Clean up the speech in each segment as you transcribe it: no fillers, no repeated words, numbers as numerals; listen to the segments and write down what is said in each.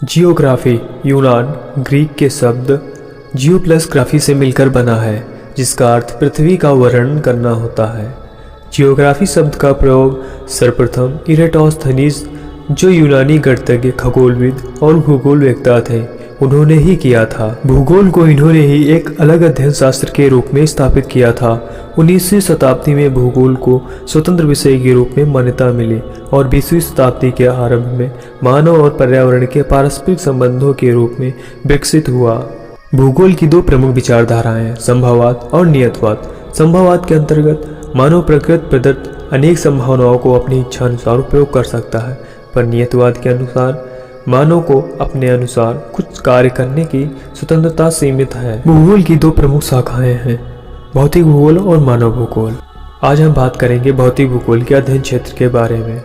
Geography यूनान Greek के शब्द जियो प्लस ग्राफी से मिलकर बना है, जिसका अर्थ पृथ्वी का वर्णन करना होता है। जियोग्राफी शब्द का प्रयोग सर्वप्रथम इरेटोस्थनीज, जो यूनानी गणितज्ञ, खगोलविद और भूगोल वेत्ता थे, उन्होंने ही किया था। भूगोल को इन्होंने ही एक अलग अध्ययन शास्त्र के रूप में स्थापित किया था। 19वीं शताब्दी में भूगोल को स्वतंत्र विषय के रूप में मान्यता मिली और 20वीं शताब्दी के आरंभ में मानव और पर्यावरण के पारस्परिक संबंधों के रूप में विकसित हुआ। भूगोल की दो प्रमुख विचारधाराएं संभववाद और नियतवाद। संभववाद के अंतर्गत मानव प्रकृति प्रदत्त अनेक संभावनाओं को अपनी इच्छा अनुसार उपयोग कर सकता है, पर नियतवाद के अनुसार मानव को अपने अनुसार कुछ कार्य करने की स्वतंत्रता सीमित है। भूगोल की दो प्रमुख शाखाएं हैं, भौतिक भूगोल और मानव भूगोल। आज हम बात करेंगे भौतिक भूगोल के अध्ययन क्षेत्र के बारे में।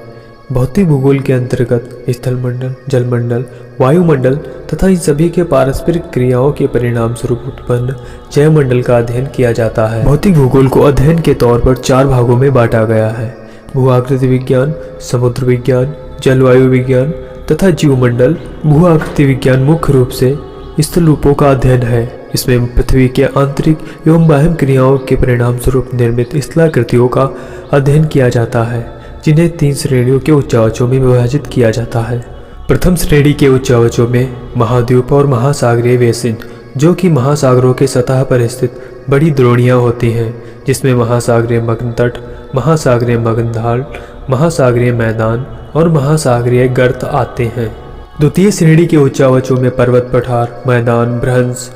भौतिक भूगोल के अंतर्गत स्थलमंडल, जलमंडल, वायुमंडल तथा इन सभी के पारस्परिक क्रियाओं के परिणाम स्वरूप उत्पन्न जैवमंडल का अध्ययन किया जाता है। भौतिक भूगोल को अध्ययन के तौर पर 4 भागों में बांटा गया है: भू-आकृति विज्ञान, समुद्र विज्ञान, जलवायु विज्ञान तथा जीवमंडल। भू-आकृति विज्ञान मुख्य रूप से स्थल रूपों का अध्ययन है। इसमें पृथ्वी के आंतरिक एवं बाह्य क्रियाओं के परिणाम स्वरूप निर्मित स्थलाकृतियों का अध्ययन किया जाता है, जिन्हें 3 श्रेणियों के उच्चावचों में विभाजित किया जाता है। प्रथम श्रेणी के उच्चावचों में महाद्वीप और महासागरीय बेसिन, जो कि महासागरों के सतह पर स्थित बड़ी द्रोणियां होती हैं, जिसमें महासागरीय मग्न तट, महासागरीय मग्न ढाल, महासागरीय मैदान और महासागरीय गर्त आते हैं। द्वितीय श्रेणी के उच्चावचों में पर्वत पठार, मैदान, भ्रंश,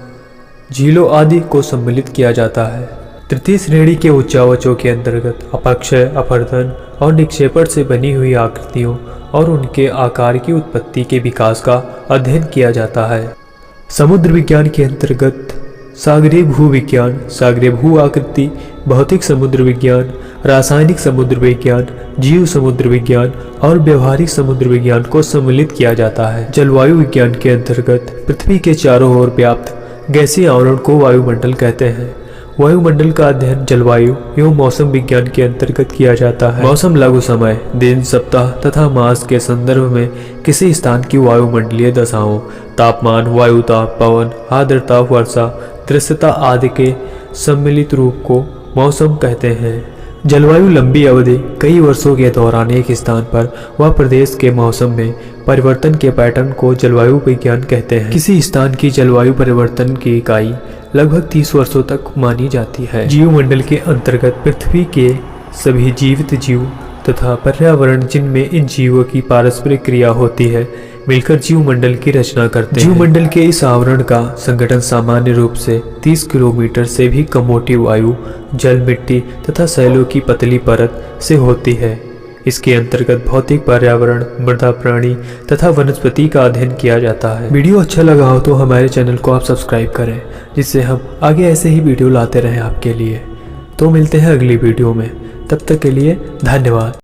झीलों आदि को सम्मिलित किया जाता है। तृतीय श्रेणी के उच्चावचों के अंतर्गत अपक्षय, अपरदन और निक्षेपण से बनी हुई आकृतियों और उनके आकार की उत्पत्ति के विकास का अध्ययन किया जाता है। समुद्र विज्ञान के अंतर्गत सागरीय भूविज्ञान, सागरीय भू आकृति, भौतिक समुद्र विज्ञान, रासायनिक समुद्र विज्ञान, जीव समुद्र विज्ञान और व्यवहारिक समुद्र विज्ञान को सम्मिलित किया जाता है। जलवायु विज्ञान के अंतर्गत पृथ्वी के चारों ओर व्याप्त गैसीय आवरण को वायुमंडल कहते हैं। वायुमंडल का अध्ययन जलवायु एवं मौसम विज्ञान के अंतर्गत किया जाता है। मौसम लघु समय, दिन, सप्ताह तथा मास के संदर्भ में किसी स्थान की वायुमंडलीय दशाओं, तापमान, वायुताप, पवन, आर्द्रता, वर्षा, दृश्यता आदि के सम्मिलित रूप को मौसम कहते हैं। जलवायु लंबी अवधि कई वर्षों के दौरान एक स्थान पर व प्रदेश के मौसम में परिवर्तन के पैटर्न को जलवायु विज्ञान कहते हैं। किसी स्थान की जलवायु परिवर्तन की इकाई लगभग 30 वर्षों तक मानी जाती है। जीवमंडल के अंतर्गत पृथ्वी के सभी जीवित जीव तथा पर्यावरण जिनमें इन जीवों की पारस्परिक क्रिया होती है, मिलकर जीवमंडल की रचना करते हैं। जीवमंडल के इस आवरण का संगठन सामान्य रूप से 30 किलोमीटर से भी कम मोटी वायु, जल, मिट्टी तथा शैलों की पतली परत से होती है। इसके अंतर्गत भौतिक पर्यावरण, मृदा, प्राणी तथा वनस्पति का अध्ययन किया जाता है। वीडियो अच्छा लगा हो तो हमारे चैनल को आप सब्सक्राइब करें, जिससे हम आगे ऐसे ही वीडियो लाते रहें आपके लिए। तो मिलते हैं अगली वीडियो में, तब तक के लिए धन्यवाद।